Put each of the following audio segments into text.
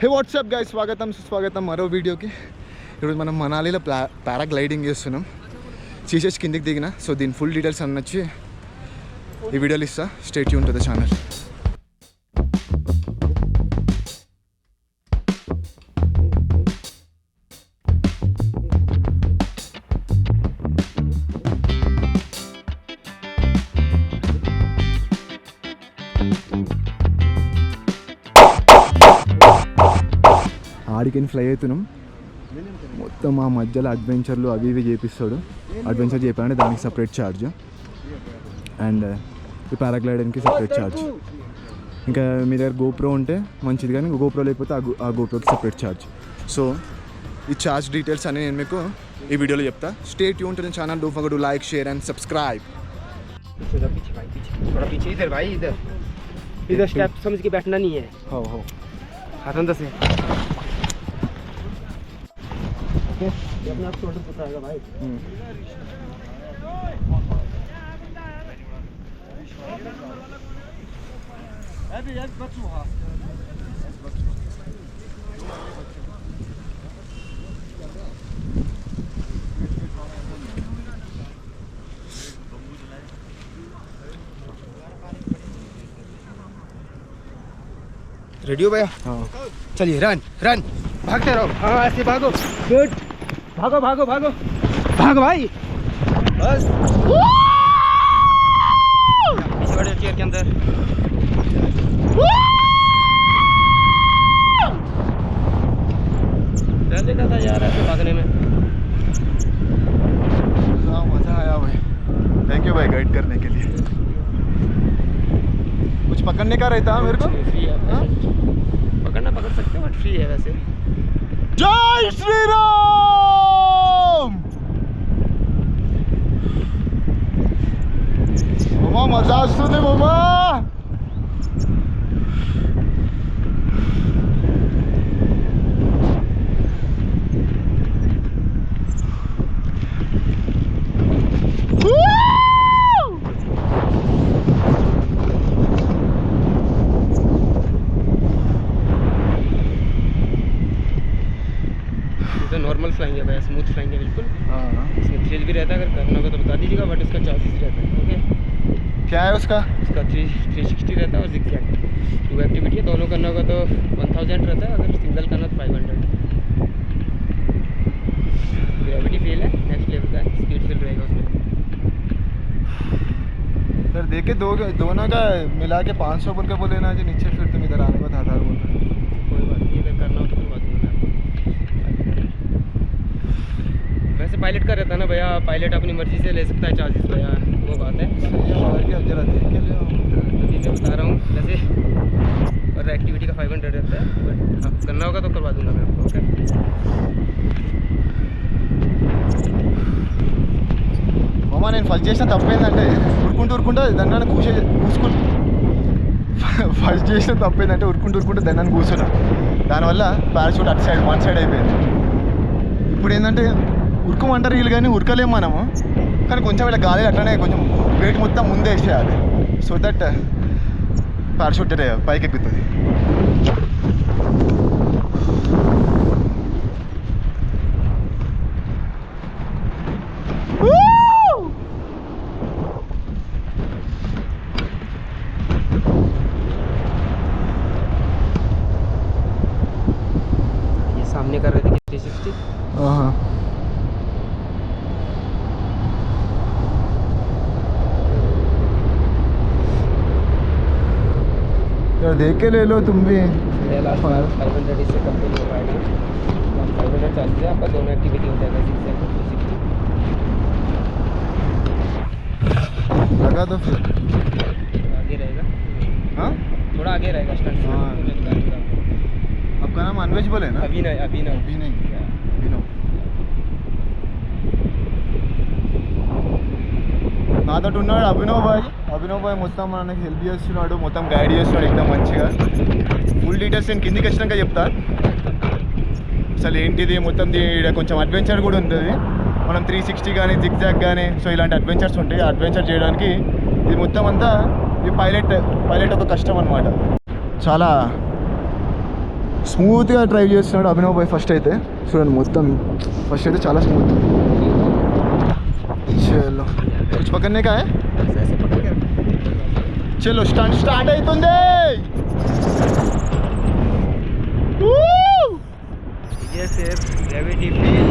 హే WhatsApp guys, స్వాగతం సుస్వాగతం మరో వీడియోకి. ఈరోజు మనం మనాలిలో పారాగ్లైడింగ్ చేస్తున్నాం. సీసెస్ కిందికి దిగిన. సో దీని ఫుల్ డీటెయిల్స్ అన్నీ వచ్చి ఈ వీడియోలో ఇస్తా. Stay tune to the channel. ఆడికి ఫ్లై అవుతున్నాం. మొత్తం ఆ మధ్యలో అడ్వెంచర్లు అవి ఇవి చేపిస్తాడు. అడ్వెంచర్ చేయాలంటే దానికి సపరేట్ ఛార్జ్, అండ్ ఈ పారాగ్లైడింగ్కి సపరేట్ ఛార్జ్. ఇంకా మీ దగ్గర గోప్రో ఉంటే మంచిది, కానీ గోప్రో లేకపోతే ఆ గోప్రోకి సపరేట్ ఛార్జ్. సో ఈ ఛార్జ్ డీటెయిల్స్ అన్నీ నేను మీకు ఈ వీడియోలో చెప్తా. Stay tune to the channel. Don't forget to like, share and subscribe. इधर स्टेप समझ के बैठना नहीं है. हो हाथ अंदर से ओके. ये अपने आप टोटल पता है भाई. अभी यार बच्चू हां रेडी हो भैया? हाँ. चलिए रन रन, भागते रहो. हाँ ऐसे भागो. गुड. भागो भागो भागो भागो भाई. बस पीछे बैठो चेयर के अंदर. डर लगा था यार ऐसे भागने में. हाँ मज़ा आया भाई. थैंक यू भाई गाइड करने के लिए. कुछ पकड़ने का रहता है मेरे को? फ्री है. हाँ? पकड़ना पकड़ सकते हो बट फ्री है वैसे. जय श्री राम. मामा मजा सुने मामा. नॉर्मल फ्लाइंग है भैया, स्मूथ फ्लाइंग है बिल्कुल. हाँ इसमें थ्रिल भी रहता है, अगर करना होगा तो बता दीजिएगा, बट इसका चार्जेस रहता है. ओके. क्या है उसका? इसका 360 रहता है और जिगजैग. 2 एक्टिविटी है. दोनों करना होगा तो 1000 रहता है, अगर सिंगल करना तो 500. ग्रेविटी फील है नेक्स्ट लेवल का. स्पीड फील रहेगा उसमें. सर देखे दोनों का मिला के 500 बोल के बोले ना जी. नीचे फिर तुम इधर आने को 1000 बोल रहे. कोई बात नहीं, अगर करना हो तो करवा दूँगा मैं. वैसे पायलट का रहता है ना भैया, पायलट अपनी मर्जी से ले सकता है चार्जेस भैया, वो बात है. और भी अब जरा देख के ले. तभी मैं बता रहा हूँ जैसे, और एक्टिविटी का 500 रहता है, बट करना होगा तो करवा दूँगा मैं आपको. ओके. మామ నేను ఫస్ట్ చేసిన తప్పేందంటే ఉరుకుంటూ దండాన్ని కూసుకుని ఫస్ట్ చేసిన తప్పేందంటే ఉరుకుంటూ దండాన్ని కూర్చున్నా. దానివల్ల పారాషూట్ అటు సైడ్ వన్ సైడ్ అయిపోయింది. ఇప్పుడు ఏంటంటే ఉరుకోమంటారు వీళ్ళు, కానీ ఉరకలేము మనము. కానీ కొంచెం ఇలా గాలి అట్లనే కొంచెం వెయిట్ మొత్తం ముందే వేసేయాలి. సో దట్ పారాషూట్ పైకి ఎక్కుతుంది. ये सामने कर रहे थे 360. हाँ यार देख के ले लो तुम भी. 500 इससे कम नहीं हो पाएगा. 500 चार्ज है आपका, दोनों एक्टिविटी हो जाएगा. 360 लगा दो फिर. आगे रहेगा. हाँ थोड़ा आगे रहेगा स्टार्ट. हाँ. आपका नाम अनवेज बोले ना? अभी नहीं. अभी नहीं. నాతో ఉన్నాడు అభినవ్ బాయ్ మొత్తం మనకి హెల్ప్ చేస్తున్నాడు, మొత్తం గైడ్ చేస్తున్నాడు एकदम మంచిగా. ఫుల్ డీటెయిల్స్ నేను కిందికి వచ్చినాక చెప్తా అసలు ఏంటిది మొత్తం. కొంచెం అడ్వెంచర్ కూడా ఉంటుంది. మనం 360 కానీ జిగ్జాగ్ కానీ సో ఇలాంటి అడ్వెంచర్స్ ఉంటాయి. అడ్వెంచర్ చేయడానికి ఇది మొత్తం అంతా ఈ పైలట్ ఒక కష్టం అన్నమాట. చాలా స్మూత్గా డ్రైవ్ చేస్తున్నాడు అభినవ్ భాయ్. ఫస్ట్ అయితే చూడండి మొత్తం ఫస్ట్ అయితే చాలా స్మూత్. చలో कुछ पकड़ने का है चलो स्टार्ट అవుతుంది. ग्रेविटी फील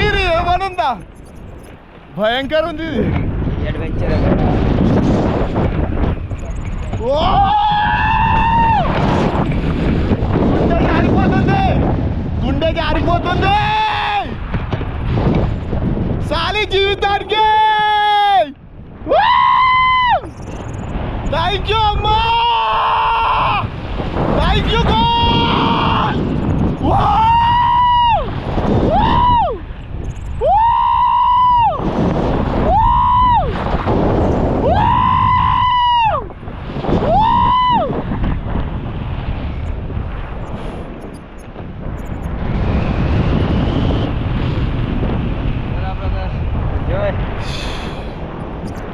గిరి ఏమనుందా భయంకర ఉంది ఇది. అడ్వెంచర్ గుండె జారిపోతుంది సాలి జీవితానికి. థ్యాంక్ యూ అమ్మా, థ్యాంక్ యూ గాడ్.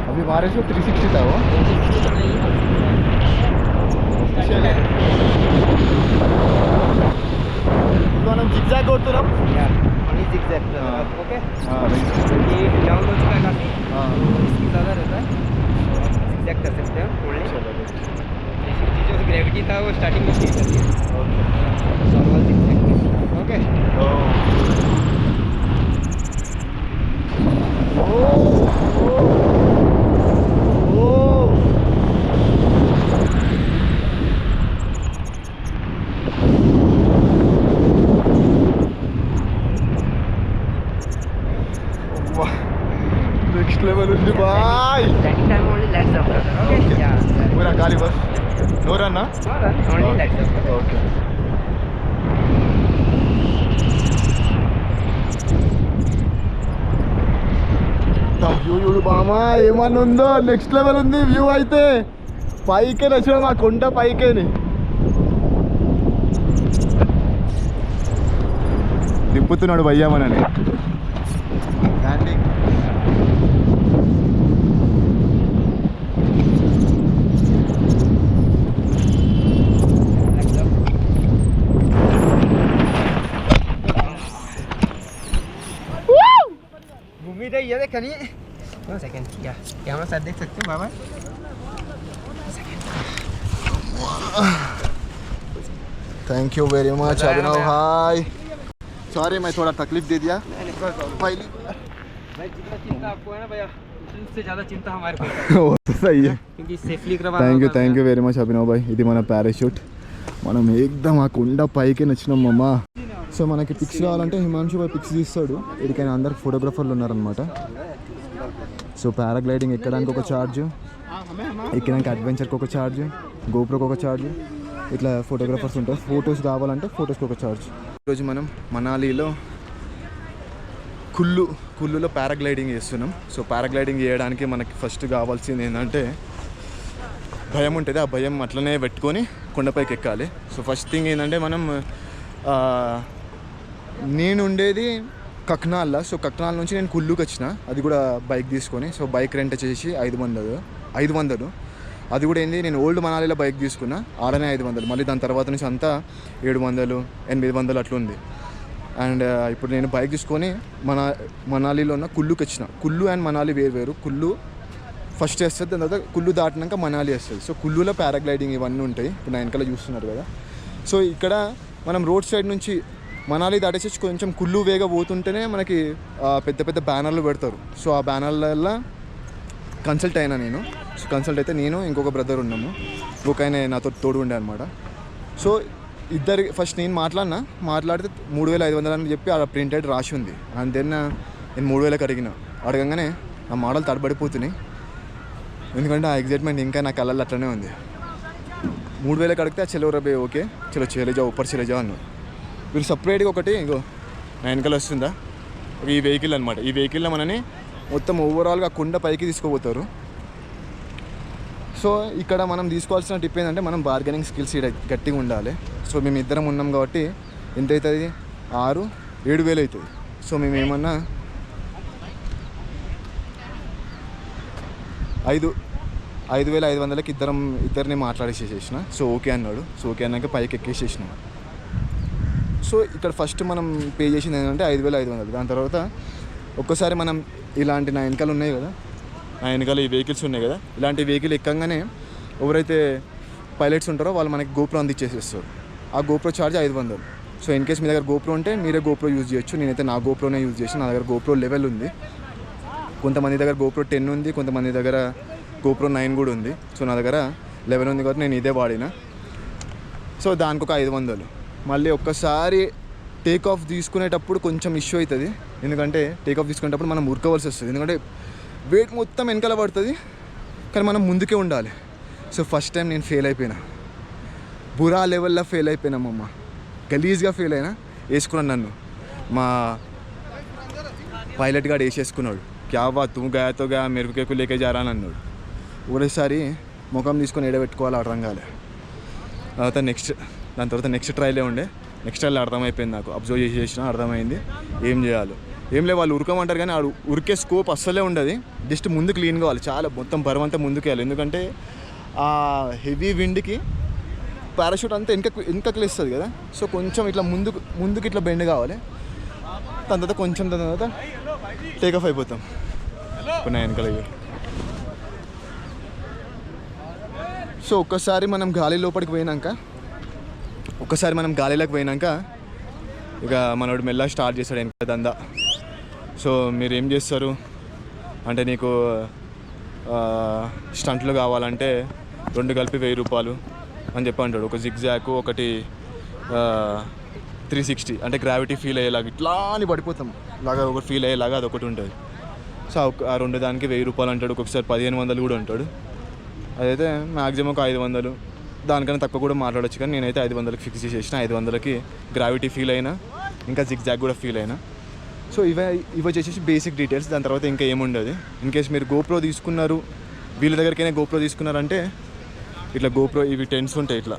अभी हमारे से 360 था वो. మనం జిగ్జాగ్ కొడుతున్నాం. Only zigzag okay. हाँ ये डाउन हो चुका है काफ़ी, इसकी ज़्यादा रहता है, zigzag कर सकते हैं ओनली. चलो जो ग्रेविटी था वो स्टार्टिंग में चेंज कर दिया. Normal zigzag okay. Next level ఉంది bye. Landing time only legs up brother. Okay. Yeah. पूरा गाली बस नो रन ना. No run, only legs up. Okay view బామా ఏమన్నా ఉందో. నెక్స్ట్ లెవెల్ ఉంది వ్యూ అయితే. పైకే నచ్చిన మా కొండ పైకేని దింపుతున్నాడు భయ్యామనని. ల్యాండింగ్ घूमी रही है देखनी. 1 सेकंड क्या कैमरा साथ देख सकते हो बाबा. थैंक यू वेरी मच अभिनव भाई. सॉरी मैं थोड़ा तकलीफ दे दिया पहली. भाई जितना चिंता आपको है ना भैया, उससे ज़्यादा चिंता हमारे को है. सही है. क्योंकि सेफली करवाना. Thank you very much Abhinav భాయ్. ఇది మన పారాషూట్. మనం ఏకదం ఆ కొండ పైకి నచ్చినాం అమ్మా. సో మనకి పిక్స్ కావాలంటే హిమాంశు భాయ్ పిక్స్ తీస్తాడు. ఎక్కడికైనా అందరు ఫోటోగ్రాఫర్లు ఉన్నారనమాట. సో పారాగ్లైడింగ్ ఎక్కడానికి ఒక ఛార్జ్, ఎక్కడానికి అడ్వెంచర్కి ఒక ఛార్జ్, గోప్రోకి ఒక ఛార్జ్, ఇట్లా ఫోటోగ్రాఫర్స్ ఉంటారు. ఫొటోస్ కావాలంటే ఫొటోస్కి ఒక ఛార్జ్. ఈరోజు మనం మనాలిలో కుల్లులో పారాగ్లైడింగ్ చేస్తున్నాం. సో పారాగ్లైడింగ్ చేయడానికి మనకి ఫస్ట్ కావాల్సింది ఏంటంటే భయం ఉంటుంది. ఆ భయం అట్లనే పెట్టుకొని కొండపైకి ఎక్కాలి. సో ఫస్ట్ థింగ్ ఏంటంటే మనం నేను ఉండేది కక్నాల్లో. సో కక్నాల్ నుంచి నేను కుల్లుకి వచ్చిన, అది కూడా బైక్ తీసుకొని. సో బైక్ రెంట్ చేసి 500. అది కూడా ఏంది, నేను ఓల్డ్ మనాలిలో బైక్ తీసుకున్నా, ఆడనే 500. మళ్ళీ దాని తర్వాత నుంచి అంతా 700, 800 అట్లా ఉంది. అండ్ ఇప్పుడు నేను బైక్ తీసుకొని మనాలిలో ఉన్న కుల్లుకి వచ్చిన. కుల్లు అండ్ మనాలి వేరు. కుల్లు ఫస్ట్ వేస్తుంది, దాని తర్వాత కుల్లు దాటినాక మనాలి వస్తుంది. సో కుల్లులో పారాగ్లైడింగ్ ఇవన్నీ ఉంటాయి. ఇప్పుడు నా వెనకాల చూస్తున్నారు కదా. సో ఇక్కడ మనం రోడ్ సైడ్ నుంచి మనాలి దాటేసి కొంచెం కుల్లు వేగా పోతుంటేనే మనకి పెద్ద పెద్ద బ్యానర్లు పెడతారు. సో ఆ బ్యానర్ల కన్సల్ట్ అయినా నేను. సో కన్సల్ట్ అయితే నేను ఇంకొక బ్రదర్ ఉన్నాము, ఇంకొక ఆయన నాతో తోడు ఉండే అనమాట. సో ఇద్దరు ఫస్ట్ నేను మాట్లాడితే 3500 అని చెప్పి ఆ ప్రింటెడ్ రాసి ఉంది. అండ్ దెన్ నేను 3000కి అడగంగానే నా మోడల్ తడబడిపోతున్నాయి. ఎందుకంటే ఆ ఎగ్జైట్మెంట్ ఇంకా నా కళ్ళల్లో అట్లనే ఉంది. 3000కి అడిగితే ఆ చెలో రబే ఓకే చలో చేలేజా ఊపర్ చేలేజా అన్నారు. వీళ్ళు సపరేట్గా ఒకటి ఇంకో నా వెనకాల వస్తుందా ఈ వెహికల్ అనమాట. ఈ వెహికల్లో మనని మొత్తం ఓవరాల్గా కొండ పైకి తీసుకుపోతారు. సో ఇక్కడ మనం తీసుకోవాల్సిన టిప్ ఏంటంటే మనం బార్గెనింగ్ స్కిల్స్ గట్టిగా ఉండాలి. సో మేము ఇద్దరం ఉన్నాం కాబట్టి ఎంత అవుతుంది, 6,000-7,000 అవుతుంది. సో మేము ఏమన్నా 5,500కి ఇద్దరిని మాట్లాడేసేసిన. సో ఓకే అన్నాడు. సో ఓకే అన్నాక పైకి ఎక్కేసేసినాం. సో ఇక్కడ ఫస్ట్ మనం పే చేసింది ఏంటంటే 5,500. దాని తర్వాత ఒక్కసారి మనం ఇలాంటి నా వెనకాల ఉన్నాయి కదా, నా వెనకాల ఈ వెహికల్స్ ఉన్నాయి కదా, ఇలాంటి వెహికల్ ఎక్కగానే ఎవరైతే పైలట్స్ ఉంటారో వాళ్ళు మనకి గోప్రో అందించేసేస్తారు. ఆ GoPro charge 500. So in case మీ దగ్గర గోప్రో ఉంటే మీరే గోప్రో యూజ్ చేయొచ్చు. నేనైతే నా గోప్రోనే యూజ్ చేసి, నా దగ్గర గోప్రో లెవెల్ ఉంది. కొంతమంది దగ్గర గోప్రో 10 ఉంది, కొంతమంది దగ్గర గోప్రో 9 కూడా ఉంది. సో నా దగ్గర 11 ఉంది కాబట్టి నేను ఇదే వాడిన. సో దానికి ఒక 500. మళ్ళీ ఒక్కసారి టేక్ ఆఫ్ తీసుకునేటప్పుడు కొంచెం ఇష్యూ అవుతుంది. ఎందుకంటే టేక్ ఆఫ్ తీసుకునేటప్పుడు మనం ఉరకవలసి వస్తుంది. ఎందుకంటే వెయిట్ మొత్తం వెనకాల పడుతుంది, కానీ మనం ముందుకే ఉండాలి. సో ఫస్ట్ టైం నేను ఫెయిల్ అయిపోయినా, బురా లెవెల్లో ఫెయిల్ అయిపోయినామమ్మ. గలీజ్గా ఫెయిల్ అయినా. వేసుకున్నాను నన్ను మా పైలట్ గాడు వేసేసుకున్నాడు. క్యా బా తూ గాయతో గా మెరుపుకేకు లేకే జారా అని అన్నాడు. ఒకసారి ముఖం తీసుకొని ఎడబెట్టుకోవాలి అర్థం కాలే. దాని తర్వాత నెక్స్ట్ ట్రైలే ఉండే. నెక్స్ట్ ట్రైల్ అర్థమైపోయింది నాకు. అబ్జర్వ్ చేసిన అర్థమైంది ఏం చేయాలి. ఏం లేదు, వాళ్ళు ఉరకమంటారు కానీ ఆడు ఉరికే స్కోప్ అస్సలే ఉండదు. జస్ట్ ముందు క్లీన్ కావాలి, చాలా మొత్తం బరువంతా ముందుకు వెళ్ళాలి. ఎందుకంటే ఆ హెవీ విండ్కి పారాషూట్ అంతా వెనకకి లేస్తుంది కదా. సో కొంచెం ఇట్లా ముందుకు ఇట్లా బెండ్ కావాలి. దాని తర్వాత టేక్ ఆఫ్ అయిపోతాం. ఇప్పుడు వెనకాల సో ఒక్కసారి మనం గాలి లోపలికి పోయినాక ఇక మనోడు మెల్లగా స్టార్ట్ చేస్తాడు వెనక దందా. సో మీరు ఏం చేస్తారు అంటే, నీకు స్టంట్లు కావాలంటే 2 కలిపి 1000 రూపాయలు అని చెప్పి అంటాడు. ఒక జిగ్జాక్, ఒకటి 360 అంటే గ్రావిటీ ఫీల్ అయ్యేలాగా ఇట్లా అని పడిపోతాం లాగా ఒకటి ఫీల్ అయ్యేలాగా అదొకటి ఉంటుంది. సో ఆ 2 దానికి 1000 రూపాయలు అంటాడు. ఒక్కొక్కసారి 1500 కూడా అంటాడు. అదైతే మ్యాక్సిమం ఒక 500, దానికన్నా తక్కువ కూడా మాట్లాడచ్చు. కానీ నేనైతే 500కి ఫిక్స్ చేసేసిన. 500కి గ్రావిటీ ఫీల్ అయినా, ఇంకా జిగ్జాగ్ కూడా ఫీల్ అయినా. సో ఇవి వచ్చేసి బేసిక్ డీటెయిల్స్. దాని తర్వాత ఇంకా ఏముండదు. ఇన్ కేస్ మీరు గోప్రో తీసుకున్నారు, వీళ్ళ దగ్గరికైనా గోప్రో తీసుకున్నారంటే ఇట్లా గోప్రో ఇవి టెంట్స్ ఉంటాయి. ఇట్లా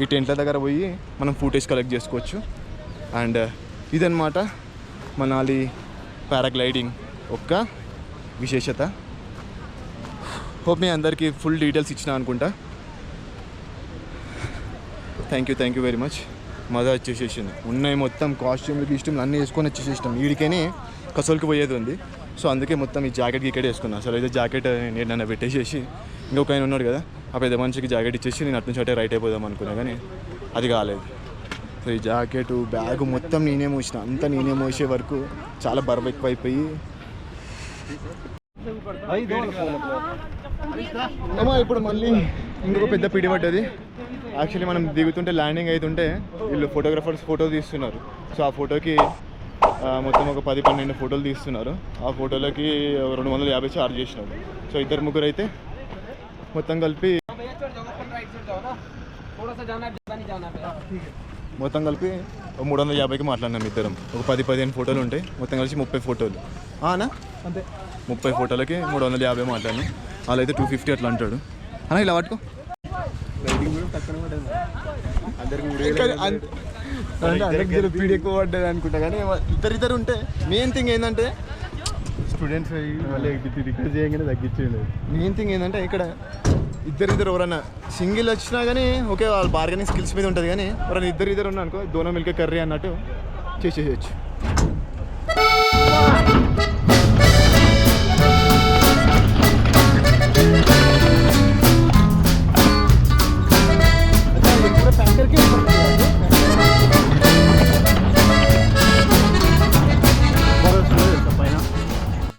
ఈ టెంట్ల దగ్గర పోయి మనం ఫుటేజ్ కలెక్ట్ చేసుకోవచ్చు. అండ్ ఇదన్నమాట మనాలి పారాగ్లైడింగ్ ఒక్క విశేషత. హోప్ మీ అందరికీ ఫుల్ డీటెయిల్స్ ఇచ్చిన అనుకుంటా. Thank you very much. మజా వచ్చేసేసింది. ఉన్నాయి మొత్తం కాస్ట్యూమ్లు అన్నీ వేసుకొని వచ్చేసేసినాం. వీడికని కసోల్కి పోయేది ఉంది. సో అందుకే మొత్తం ఈ జాకెట్ గీకెట్ వేసుకున్నాను. అసలు అయితే జాకెట్ నేను నన్ను పెట్టేసేసి ఇంకొక ఆయన ఉన్నాడు కదా, ఆ పెద్ద మనిషికి జాకెట్ ఇచ్చేసి నేను అటు నుంచి అటే రైట్ అయిపోదాం అనుకున్నా, కానీ అది కాలేదు. సో ఈ జాకెట్ బ్యాగ్ మొత్తం నేనే మోసిన. అంతా నేనే మోసే వరకు చాలా బరువు ఎక్కువ అయిపోయి ఇప్పుడు మళ్ళీ ఇంకొక పెద్ద పిడి పడ్డది. యాక్చువల్లీ మనం దిగుతుంటే ల్యాండింగ్ అవుతుంటే వీళ్ళు ఫోటోగ్రాఫర్స్ ఫోటో తీస్తున్నారు. సో ఆ ఫోటోకి మొత్తం ఒక 10-12 ఫోటోలు తీస్తున్నారు. ఆ ఫోటోలకి 250 ఛార్జ్ చేసినారు. సో 2-3 అయితే మొత్తం కలిపి 350కి మాట్లాడినాం ఇద్దరం. ఒక 10-15 ఫోటోలు ఉంటాయి. మొత్తం కలిసి 30 ఫోటోలు అన్నా, అంతే 30 ఫోటోలకి 350 మాట్లాడినాం. వాళ్ళు అయితే 250 అట్లా అంటాడు. అన్న ఇలా పట్టుకో. అందరికి స్పీడ్ ఎక్కువ పడ్డది అనుకుంటా, కానీ ఇద్దరు ఉంటే మెయిన్ థింగ్ ఏంటంటే స్టూడెంట్స్ మళ్ళీ రిక్వెస్ట్ చేయగానే తగ్గించేది. మెయిన్ థింగ్ ఏంటంటే ఇక్కడ ఇద్దరు ఎవరైనా సింగిల్ వచ్చినా కానీ ఓకే, వాళ్ళ బార్గెనింగ్ స్కిల్స్ మీద ఉంటుంది. కానీ ఎవరైనా ఇద్దరు ఉన్నా అనుకో, దోనో మిల్కే కర్రీ అన్నట్టు చేసేయచ్చు.